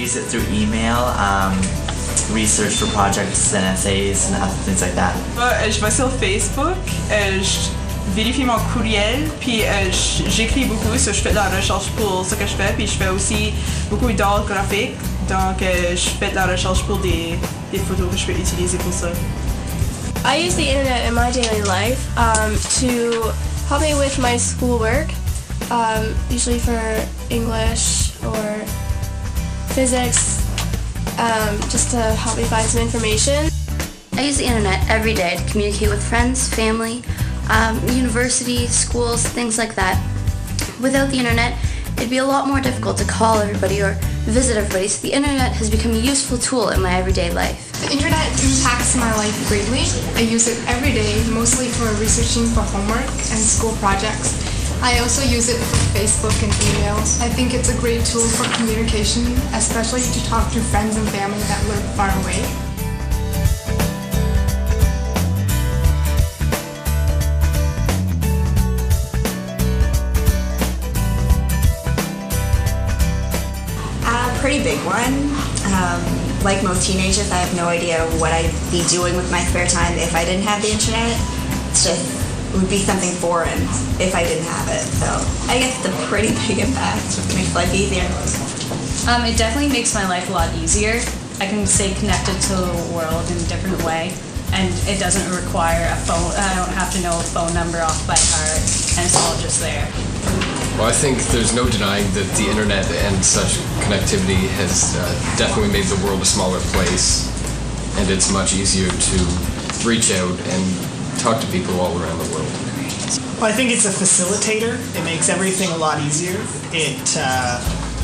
use it through email, research for projects and essays and other things like that. Je vais sur Facebook, je vérifie mon courriel, puis j'écris beaucoup, so je fais de la recherche pour ce que je fais, puis je fais aussi beaucoup d'art graphique, donc je fais de la recherche pour des photos que je peux utiliser pour ça. I use the internet in my daily life to help me with my schoolwork, usually for English or physics, just to help me find some information. I use the internet every day to communicate with friends, family, university, schools, things like that. Without the internet, it'd be a lot more difficult to call everybody or visit everybody, so the internet has become a useful tool in my everyday life. The internet impacts my life greatly. I use it every day, mostly for researching for homework and school projects. I also use it for Facebook and emails. I think it's a great tool for communication, especially to talk to friends and family that live far away. Pretty big one. Like most teenagers, I have no idea what I'd be doing with my spare time if I didn't have the internet. It would be something foreign if I didn't have it. So I guess it's a pretty big impact. It makes life easier. It definitely makes my life a lot easier. I can stay connected to the world in a different way, and it doesn't require a phone. I don't have to know a phone number off by heart, and it's all just there. Well, I think there's no denying that the internet and such connectivity has definitely made the world a smaller place, and it's much easier to reach out and talk to people all around the world. Well, I think it's a facilitator. It makes everything a lot easier.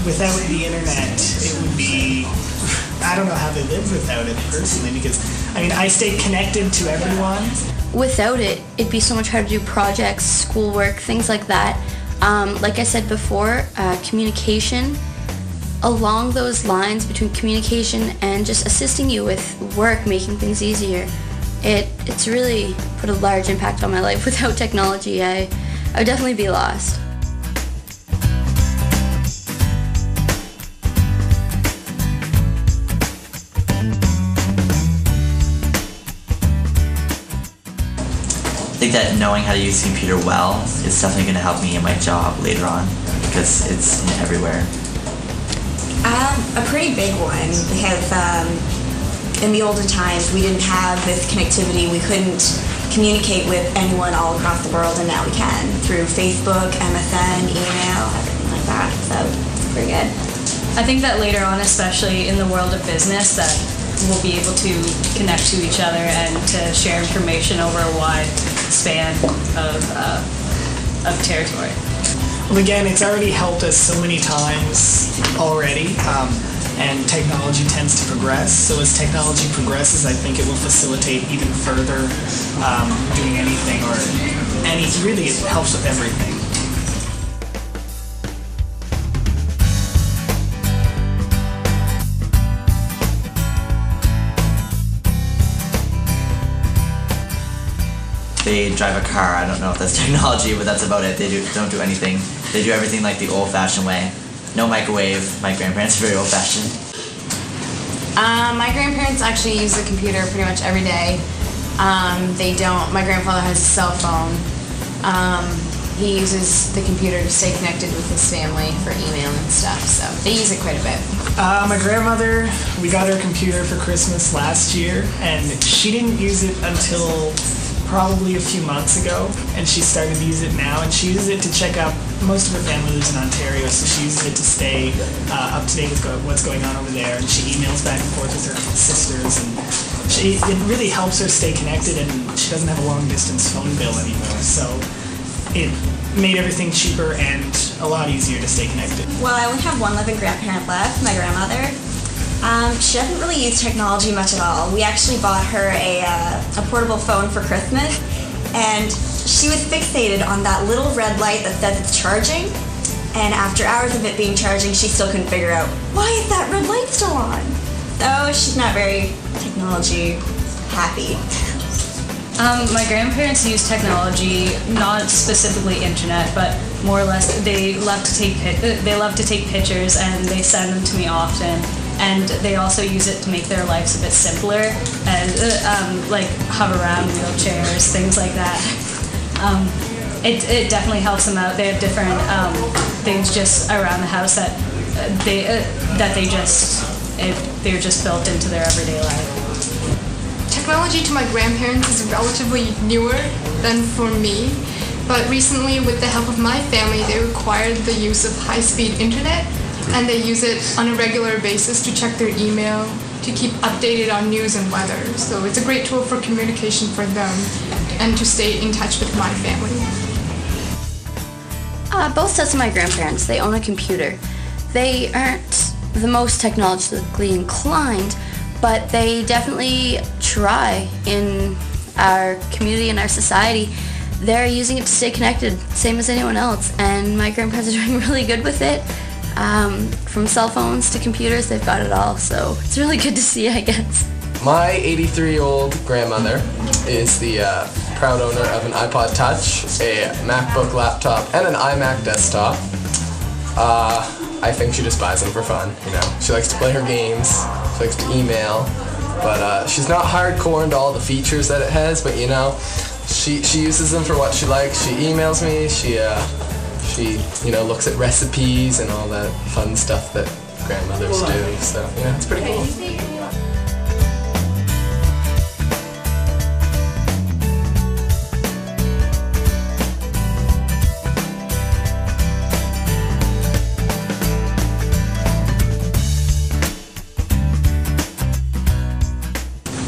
Without the internet, it would be, I don't know how they live without it personally, because I stay connected to everyone. Without it, it'd be so much harder to do projects, schoolwork, things like that. Like I said before, communication, along those lines between communication and just assisting you with work, making things easier, it's really put a large impact on my life. Without technology, I would definitely be lost. I think that knowing how to use the computer well is definitely going to help me in my job later on, because it's everywhere. A pretty big one, because in the olden times we didn't have this connectivity. We couldn't communicate with anyone all across the world, and now we can through Facebook, MSN, email, everything like that. So it's pretty good. I think that later on, especially in the world of business, that we'll be able to connect to each other and to share information over a wide span of territory. Well, again, it's already helped us so many times already, and technology tends to progress. So as technology progresses, I think it will facilitate even further doing anything, really it helps with everything. They drive a car. I don't know if that's technology, but that's about it. They don't do anything. They do everything like the old-fashioned way. No microwave. My grandparents are very old-fashioned. My grandparents actually use the computer pretty much every day. They don't. My grandfather has a cell phone. He uses the computer to stay connected with his family for email and stuff, so they use it quite a bit. My grandmother, we got her computer for Christmas last year, and she didn't use it until probably a few months ago, and she started to use it now, and she uses it to check up. Most of her family lives in Ontario, so she uses it to stay up to date with what's going on over there, and she emails back and forth with her sisters, and it really helps her stay connected, and she doesn't have a long distance phone bill anymore, so it made everything cheaper and a lot easier to stay connected. Well, I only have one living grandparent left, my grandmother. She doesn't really use technology much at all. We actually bought her a portable phone for Christmas, and she was fixated on that little red light that says it's charging, and after hours of it being charging, she still couldn't figure out, why is that red light still on? So she's not very technology happy. My grandparents use technology, not specifically internet, but more or less they love to take pictures, and they send them to me often. and they also use it to make their lives a bit simpler, and like hover around wheelchairs, things like that. It definitely helps them out. They have different things just around the house that they're just built into their everyday life. Technology to my grandparents is relatively newer than for me, but recently with the help of my family, they required the use of high-speed internet, and they use it on a regular basis to check their email, to keep updated on news and weather. So it's a great tool for communication for them and to stay in touch with my family. Both sets of my grandparents, they own a computer. They aren't the most technologically inclined, but they definitely try in our community and our society. They're using it to stay connected, same as anyone else, and my grandparents are doing really good with it. From cell phones to computers, they've got it all, so it's really good to see, I guess. My 83-year-old grandmother is the proud owner of an iPod Touch, a MacBook laptop, and an iMac desktop. I think she just buys them for fun, you know. She likes to play her games, she likes to email, but she's not hardcore into all the features that it has, but you know, she uses them for what she likes. She emails me, she looks at recipes and all that fun stuff that grandmothers do, so yeah, it's pretty cool.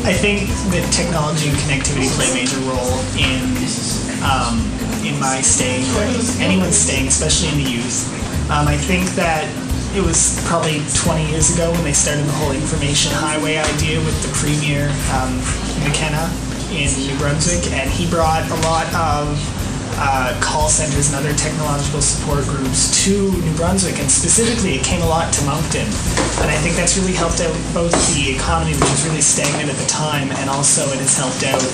I think that technology and connectivity play a major role in my staying, anyone's staying, especially in the youth. I think that it was probably 20 years ago when they started the whole information highway idea with the Premier McKenna in New Brunswick, and he brought a lot of call centers and other technological support groups to New Brunswick, and specifically it came a lot to Moncton. And I think that's really helped out both the economy, which was really stagnant at the time, and also it has helped out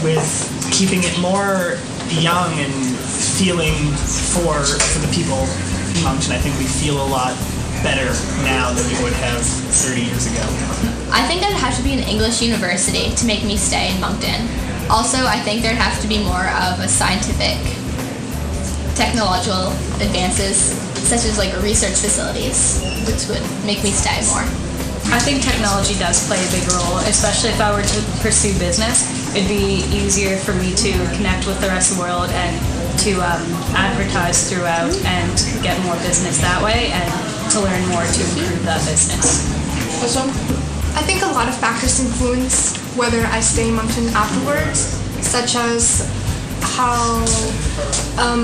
with keeping it more young and feeling for the people in Moncton. I think we feel a lot better now than we would have 30 years ago. I think there'd have to be an English university to make me stay in Moncton. Also, I think there'd have to be more of a scientific, technological advances, such as like research facilities, which would make me stay more. I think technology does play a big role, especially if I were to pursue business. It'd be easier for me to connect with the rest of the world and to advertise throughout and get more business that way, and to learn more to improve that business. I think a lot of factors influence whether I stay in Moncton afterwards, such as how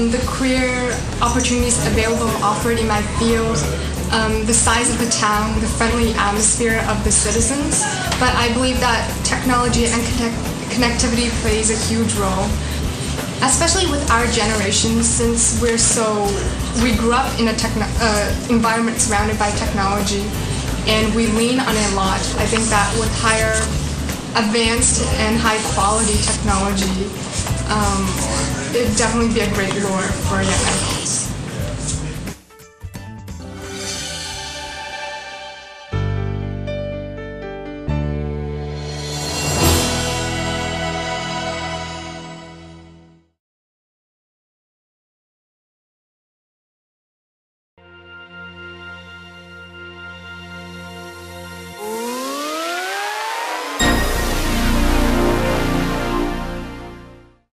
the career opportunities available offered in my field, the size of the town, the friendly atmosphere of the citizens. But I believe that technology and connectivity plays a huge role, especially with our generation, since we grew up in a environment surrounded by technology, and we lean on it a lot. I think that with higher advanced and high quality technology, it'd definitely be a great lure for young adults.